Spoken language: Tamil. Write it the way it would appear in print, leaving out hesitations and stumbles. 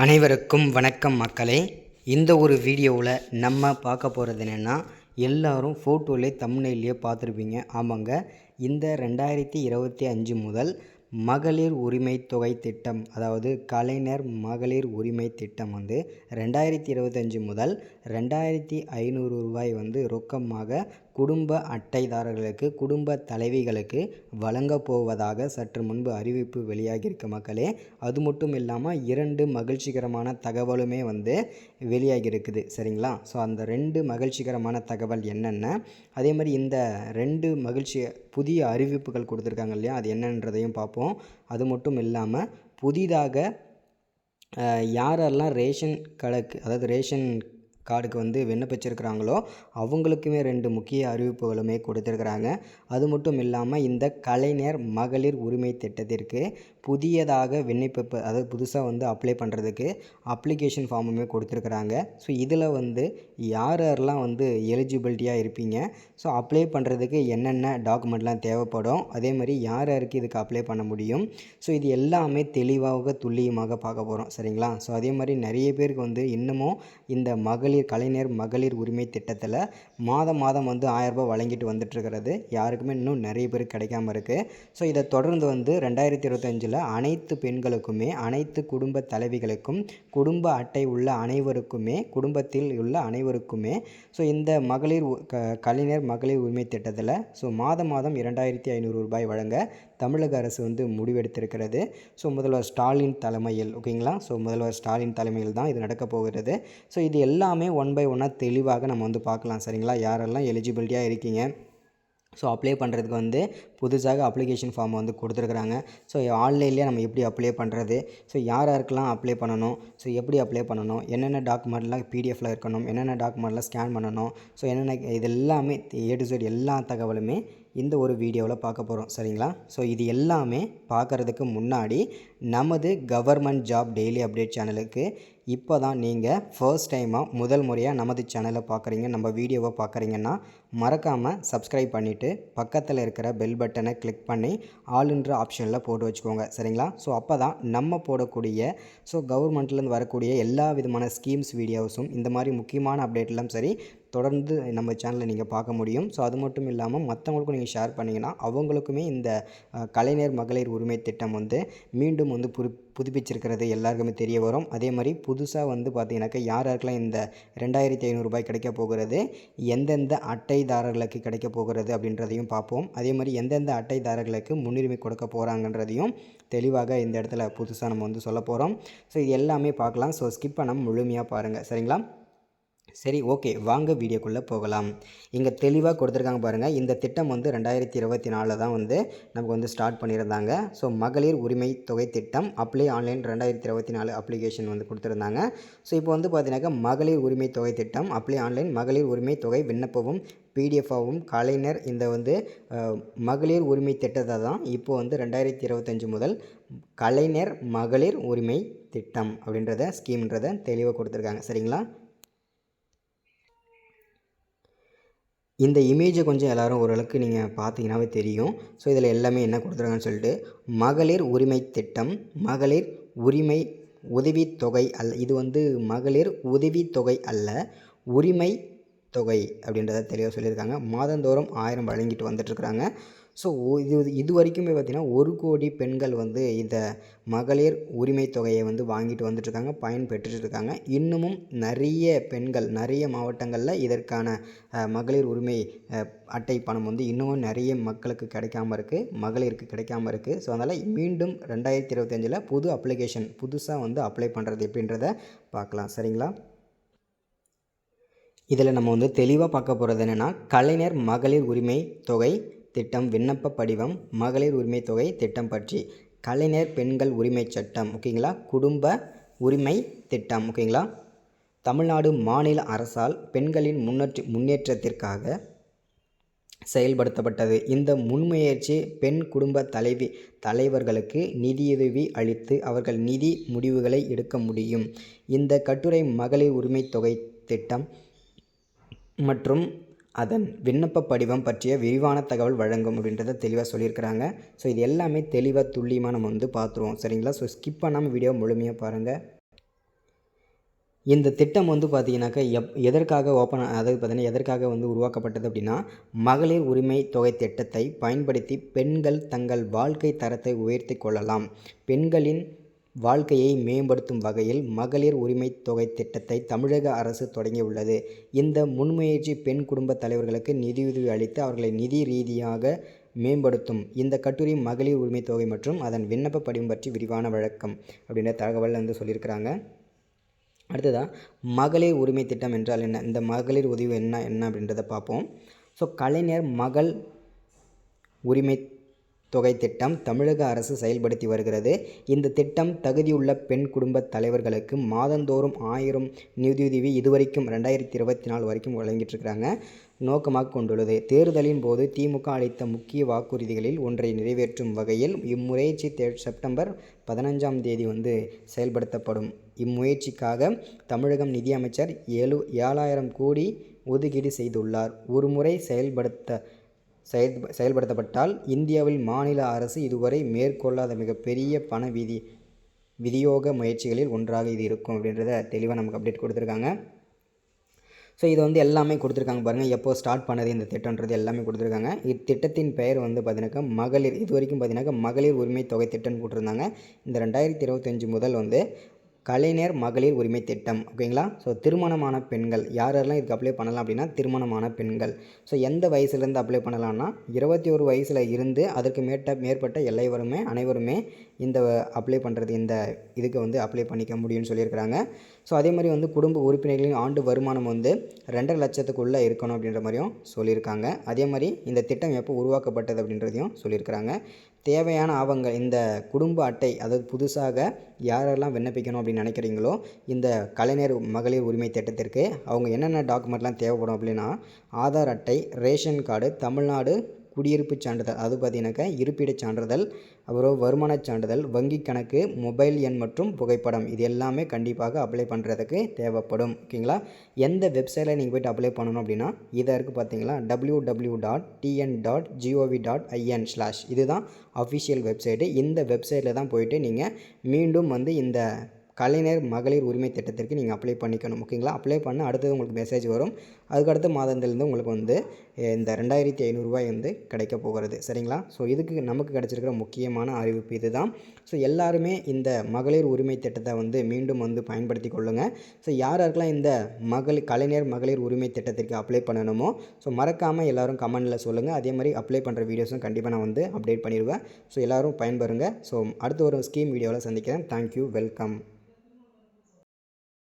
அனைவருக்கும் வணக்கம் மக்களே. இந்த ஒரு வீடியோவில் நம்ம பார்க்க போகிறது என்னென்னா, எல்லோரும் ஃபோட்டோலே தம்ப்நெயிலே பார்த்துருப்பீங்க. ஆமாங்க, இந்த 2025 முதல் மகளிர் உரிமை தொகை திட்டம், அதாவது கலைஞர் மகளிர் உரிமை திட்டம் 2025 முதல் 2500 ரூபாய் ரொக்கமாக குடும்ப அட்டைதாரர்களுக்கு, குடும்ப தலைவிகளுக்கு வழங்க போவதாக சற்று முன்பு அறிவிப்பு வெளியாகியிருக்கு மக்களே. அது மட்டும் இல்லாமல் 2 மகிழ்ச்சிகரமான தகவலுமே வெளியாகியிருக்குது, சரிங்களா? ஸோ அந்த 2 மகிழ்ச்சிகரமான தகவல் என்னென்ன, அதே மாதிரி இந்த 2 புதிய அறிவிப்புகள் கொடுத்துருக்காங்க இல்லையா, அது என்னன்றதையும் பார்ப்போம். அது மட்டும் இல்லாமல் புதிதாக யாரெல்லாம் ரேஷன் கார்டுக்கு, அதாவது ரேஷன் கார்டுக்கு விண்ணப்பிச்சிருக்கிறாங்களோ அவங்களுக்குமே 2 முக்கிய அறிவிப்புகளுமே கொடுத்துருக்குறாங்க. அது மட்டும் இல்லாமல் இந்த கலைஞர் மகளிர் உரிமை திட்டத்திற்கு புதியதாக அதாவது புதுசாக அப்ளை பண்ணுறதுக்கு அப்ளிகேஷன் ஃபார்முமே கொடுத்துருக்குறாங்க. ஸோ இதில் யாரெல்லாம் எலிஜிபிலிட்டியாக இருப்பீங்க, ஸோ அப்ளை பண்ணுறதுக்கு என்னென்ன டாக்குமெண்ட்லாம் தேவைப்படும், அதே மாதிரி யாருக்கு இதுக்கு அப்ளை பண்ண முடியும், ஸோ இது எல்லாமே தெளிவாக துல்லியமாக பார்க்க போகிறோம், சரிங்களா? ஸோ அதே மாதிரி நிறைய பேருக்கு இன்னமும் இந்த கலைஞர் மகளிர் உரிமை திட்டத்தில் மாதம் 1000 ரூபாய் வழங்கிட்டு வந்துட்டுருக்கிறது யாருக்குமே இன்னும் நிறைய பேருக்கு கிடைக்காம இருக்குது. ஸோ இதை தொடர்ந்து 2025 அனைத்து பெண்களுக்குமே, அனைத்து குடும்ப தலைவிகளுக்கும், குடும்ப அட்டை உள்ள அனைவருக்குமே, குடும்பத்தில் உள்ள அனைவருக்குமே ஸோ இந்த கலைஞர் மகளிர் உரிமை திட்டத்தில் ஸோ மாதம் 2500 ரூபாய் வழங்க தமிழக அரசு முடிவெடுத்திருக்கிறது. ஸோ முதல்வர் ஸ்டாலின் தலைமையில், ஓகேங்களா? ஸோ முதல்வர் ஸ்டாலின் தலைமையில் தான் இது நடக்க போகிறது. ஸோ இது எல்லாமே ஒன் பை ஒன்னாக தெளிவாக நம்ம பார்க்கலாம், சரிங்களா? யாரெல்லாம் எலிஜிபிலிட்டியாக இருக்கீங்க, ஸோ அப்ளை பண்ணுறதுக்கு புதுசாக அப்ளிகேஷன் ஃபார்ம் கொடுத்துருக்குறாங்க. ஸோ ஆன்லைன்லேயே நம்ம எப்படி அப்ளை பண்ணுறது, ஸோ யாருக்கெல்லாம் அப்ளை பண்ணணும், ஸோ எப்படி அப்ளை பண்ணணும், என்னென்ன டாக்குமெண்ட்லாம் பிடிஎஃப்பில் இருக்கணும், என்னென்ன டாக்குமெண்ட்லாம் ஸ்கேன் பண்ணணும், ஸோ என்னென்ன இது எல்லாமே A to Z எல்லா தகவலுமே இந்த ஒரு வீடியோவில் பார்க்க போகிறோம், சரிங்களா? ஸோ இது எல்லாமே பார்க்குறதுக்கு முன்னாடி நமது கவர்மெண்ட் ஜாப் டெய்லி அப்டேட் சேனலுக்கு இப்போ தான் நீங்கள் ஃபர்ஸ்ட் டைமாக முதல் முறையாக நமது சேனலை பார்க்குறீங்க, நம்ம வீடியோவை பார்க்குறீங்கன்னா மறக்காமல் சப்ஸ்கிரைப் பண்ணிவிட்டு பக்கத்தில் இருக்கிற பெல் பட்டனை கிளிக் பண்ணி ஆல்ன்ற ஆப்ஷனில் போட்டு வச்சுக்கோங்க, சரிங்களா? ஸோ அப்போ தான் நம்ம போடக்கூடிய கவர்மெண்ட்லேருந்து வரக்கூடிய எல்லா விதமான ஸ்கீம்ஸ் வீடியோஸும், இந்த மாதிரி முக்கியமான அப்டேட்லாம் சரி தொடர்ந்து நம்ம சேனலில் நீங்கள் பார்க்க முடியும். ஸோ அது மட்டும் இல்லாமல் மற்றவங்களுக்கும் நீங்கள் ஷேர் பண்ணிங்கன்னா அவங்களுக்குமே இந்த கலைஞர் மகளிர் உரிமை திட்டம் மீண்டும் புதுப்பிச்சிருக்கிறது எல்லாருக்குமே தெரிய வரும். அதே மாதிரி புதுசாக பார்த்தீங்கன்னாக்கா யாருக்கெல்லாம் இந்த 2500 ரூபாய் கிடைக்க போகிறது, எந்தெந்த அட்டைதாரர்களுக்கு கிடைக்க போகிறது அப்படின்றதையும் பார்ப்போம். அதே மாதிரி எந்தெந்த அட்டைதாரர்களுக்கு முன்னுரிமை கொடுக்க போகிறாங்கன்றதையும் தெளிவாக இந்த இடத்துல புதுசாக நம்ம சொல்ல போகிறோம். ஸோ இது எல்லாமே பார்க்கலாம். ஸோ ஸ்கிப் பண்ணாமல் முழுமையாக பாருங்கள், சரிங்களா? சரி, ஓகே, வாங்க வீடியோக்குள்ளே போகலாம். இங்கே தெளிவாக கொடுத்துருக்காங்க பாருங்கள். இந்த திட்டம் 2024 தான் நமக்கு ஸ்டார்ட் பண்ணியிருந்தாங்க. ஸோ மகளிர் உரிமை தொகை திட்டம் அப்ளை ஆன்லைன் 2024 அப்ளிகேஷன் கொடுத்துருந்தாங்க. ஸோ இப்போ பார்த்தீங்கன்னாக்கா மகளிர் உரிமை தொகை திட்டம் அப்ளை ஆன்லைன் மகளிர் உரிமை தொகை விண்ணப்பவும் பிடிஎஃபாகவும் கலைஞர் இந்த மகளிர் உரிமை திட்டத்தை தான் இப்போ 2025 முதல் கலைஞர் மகளிர் உரிமை திட்டம் அப்படின்றத ஸ்கீம்ன்றதை தெளிவாக கொடுத்துருக்காங்க, சரிங்களா? இந்த இமேஜை கொஞ்சம் எல்லோரும் ஓரளவுக்கு நீங்கள் பார்த்தீங்கன்னாவே தெரியும். ஸோ இதில் எல்லாமே என்ன கொடுத்துருக்காங்கன்னு சொல்லிட்டு, மகளிர் உரிமை திட்டம், மகளிர் உரிமை உதவித்தொகை அல்ல, இது மகளிர் உதவித்தொகை அல்ல, உரிமை தொகை அப்படின்றத தெளிவாக சொல்லியிருக்காங்க. மாதந்தோறும் 1000 வழங்கிட்டு வந்துட்டுருக்குறாங்க. ஸோ இது வரைக்குமே பார்த்திங்கன்னா 1 கோடி பெண்கள் இந்த மகளிர் உரிமை தொகையை வாங்கிட்டு வந்துட்டுருக்காங்க, பயன் பெற்றுட்ருக்காங்க. இன்னமும் நிறைய பெண்கள் நிறைய மாவட்டங்களில் இதற்கான மகளிர் உரிமை அட்டை பணம் இன்னமும் நிறைய மக்களுக்கு கிடைக்காம இருக்குது, மகளிருக்கு கிடைக்காம இருக்குது. ஸோ அதனால் மீண்டும் 2025 புது அப்ளிகேஷன் புதுசாக அப்ளை பண்ணுறது எப்படின்றத பார்க்கலாம், சரிங்களா? இதில் நம்ம தெளிவாக பார்க்க போகிறது என்னென்னா, கலைஞர் மகளிர் உரிமை தொகை திட்டம் விண்ணப்ப படிவம், மகளிர் உரிமை தொகை திட்டம் பற்றி, கலைஞர் பெண்கள் உரிமை சட்டம், ஓகேங்களா, குடும்ப உரிமை திட்டம், ஓகேங்களா, தமிழ்நாடு மாநில அரசால் பெண்களின் முன்னேற்றத்திற்காக செயல்படுத்தப்பட்டது. இந்த முன்முயற்சி பெண் குடும்ப தலைவர்களுக்கு நிதியுதவி அளித்து அவர்கள் நிதி முடிவுகளை எடுக்க முடியும். இந்த கட்டுரை மகளிர் உரிமை தொகை திட்டம் மற்றும் அதன் விண்ணப்ப படிவம் பற்றிய விரிவான தகவல் வழங்கும் அப்படின்றத தெளிவாக சொல்லியிருக்கிறாங்க. ஸோ இது எல்லாமே தெளிவாக துல்லியமாக நம்ம பார்த்துருவோம், சரிங்களா? ஸோ ஸ்கிப் பண்ணாமல் வீடியோ முழுமையாக பாருங்கள். இந்த திட்டம் வந்து பார்த்திங்கனாக்கா எதற்காக எதற்காக வந்து உருவாக்கப்பட்டது அப்படின்னா, மகளிர் உரிமை தொகை திட்டத்தை பயன்படுத்தி பெண்கள் தங்கள் வாழ்க்கை தரத்தை உயர்த்தி கொள்ளலாம். பெண்களின் வாழ்க்கையை மேம்படுத்தும் வகையில் மகளிர் உரிமை தொகை திட்டத்தை தமிழக அரசு தொடங்கியுள்ளது. இந்த முன்முயற்சி பெண் குடும்ப தலைவர்களுக்கு நிதியுதவி அளித்து அவர்களை நிதி ரீதியாக மேம்படுத்தும். இந்த கட்டுரை மகளிர் உரிமை தொகை மற்றும் அதன் விண்ணப்ப படிவம் பற்றி விரிவான விளக்கம் அப்படின்ற தகவல் வந்து சொல்லியிருக்கிறாங்க. அடுத்ததாக மகளிர் உரிமை திட்டம் என்றால் என்ன, இந்த மகளிர் உதவி என்ன அப்படின்றத பார்ப்போம். ஸோ கலைஞர் மகள் உரிமை தொகை திட்டம் தமிழக அரசு செயல்படுத்தி வருகிறது. இந்த திட்டம் தகுதியுள்ள பெண் குடும்ப தலைவர்களுக்கு மாதந்தோறும் 1000 நிதியுதவி இதுவரைக்கும் 2024 வரைக்கும் வழங்கிட்டுருக்கிறாங்க நோக்கமாக கொண்டுள்ளது. தேர்தலின் போது திமுக அளித்த முக்கிய வாக்குறுதிகளில் ஒன்றை நிறைவேற்றும் வகையில் இம்முயற்சி செப்டம்பர் 15 வந்து செயல்படுத்தப்படும். இம்முயற்சிக்காக தமிழகம் நிதியமைச்சர் 7,000 கோடி ஒதுக்கீடு செய்துள்ளார். ஒரு முறை செயல்படுத்தப்பட்டால் இந்தியாவில் மாநில அரசு இதுவரை மேற்கொள்ளாத மிகப்பெரிய பண விநியோக முயற்சிகளில் ஒன்றாக இது இருக்கும் அப்படின்றத தெளிவாக நமக்கு அப்டேட் கொடுத்துருக்காங்க. ஸோ இது வந்து எல்லாமே கொடுத்துருக்காங்க பாருங்கள், எப்போ ஸ்டார்ட் பண்ணது இந்த திட்டம்ன்றது எல்லாமே கொடுத்துருக்காங்க. இத்திட்டத்தின் பெயர் வந்து பார்த்தீங்கன்னாக்கா மகளிர், இது வரைக்கும் பார்த்தீங்கன்னாக்கா மகளிர் உரிமை தொகை திட்டம்னு போட்டிருந்தாங்க. இந்த 2025 முதல் வந்து கலைஞர் மகளிர் உரிமை திட்டம். ஓகேங்களா. ஸோ திருமணமான பெண்கள் யாரெல்லாம் இதுக்கு அப்ளை பண்ணலாம் அப்படின்னா, திருமணமான பெண்கள். ஸோ எந்த வயசுலேருந்து அப்ளை பண்ணலாம்னா 21 வயசில் இருந்து அதற்கு மேற்பட்ட அனைவருமே இந்த அப்ளை பண்ணுறது இந்த இதுக்கு வந்து அப்ளை பண்ணிக்க முடியும்னு சொல்லியிருக்கிறாங்க. ஸோ அதே மாதிரி வந்து குடும்ப உறுப்பினர்களின் ஆண்டு வருமானம் வந்து 2.5 லட்சத்துக்குள்ளே இருக்கணும் அப்படின்ற மாதிரியும் சொல்லியிருக்காங்க. அதே மாதிரி இந்த திட்டம் எப்போ உருவாக்கப்பட்டது அப்படின்றதையும் சொல்லியிருக்கிறாங்க. தேவையான ஆவணங்கள், இந்த குடும்ப அட்டை, அதாவது புதுசாக யாரெல்லாம் விண்ணப்பிக்கணும் அப்படின்னு நினைக்கிறீங்களோ இந்த கலைஞர் மகளிர் உரிமை திட்டத்திற்கு அவங்க என்னென்ன டாக்குமெண்ட்லாம் தேவைப்படும் அப்படின்னா, ஆதார் அட்டை, ரேஷன் கார்டு, தமிழ்நாடு குடியிருப்புச் சான்றிதழ், அது பார்த்தீங்கன்னாக்கா இருப்பிடச் சான்றிதழ், அப்புறம் வருமானச் சான்றிதழ், வங்கி கணக்கு, மொபைல் எண் மற்றும் புகைப்படம், இது எல்லாமே கண்டிப்பாக அப்ளை பண்ணுறதுக்கு தேவைப்படும். ஓகேங்களா. எந்த வெப்சைட்டில் நீங்கள் போய்ட்டு அப்ளை பண்ணணும் அப்படின்னா இதாக இருக்குது பார்த்தீங்களா, www.tn.gov.in/ இதுதான் அஃபிஷியல் வெப்சைட்டு. இந்த வெப்சைட்டில் தான் போயிட்டு நீங்கள் மீண்டும் வந்து இந்த கலைஞர் மகளிர் உரிமை திட்டத்திற்கு நீங்கள் அப்ளை பண்ணிக்கணும். ஓகேங்களா. அப்ளை பண்ண அடுத்தது உங்களுக்கு மெசேஜ் வரும். அதுக்கடுத்த மாதத்துலேருந்து உங்களுக்கு வந்து இந்த 2,500 ரூபாய் வந்து கிடைக்க போகிறது. சரிங்களா. ஸோ இதுக்கு நமக்கு கிடச்சிருக்கிற முக்கியமான அறிவிப்பு இது தான். ஸோ எல்லாருமே இந்த மகளிர் உரிமை திட்டத்தை வந்து மீண்டும் வந்து பயன்படுத்தி கொள்ளுங்கள். ஸோ யாருக்கெல்லாம் இந்த கலைஞர் மகளிர் உரிமை திட்டத்திற்கு அப்ளை பண்ணணுமோ ஸோ மறக்காமல் எல்லோரும் கமெண்டில் சொல்லுங்கள். அதே மாதிரி அப்ளை பண்ணுற வீடியோஸும் கண்டிப்பாக நான் வந்து அப்டேட் பண்ணிடுவேன். ஸோ எல்லோரும் பயன்பெறுங்க. ஸோ அடுத்த ஒரு ஸ்கீம் வீடியோவில் சந்திக்கிறேன். Thank you, welcome.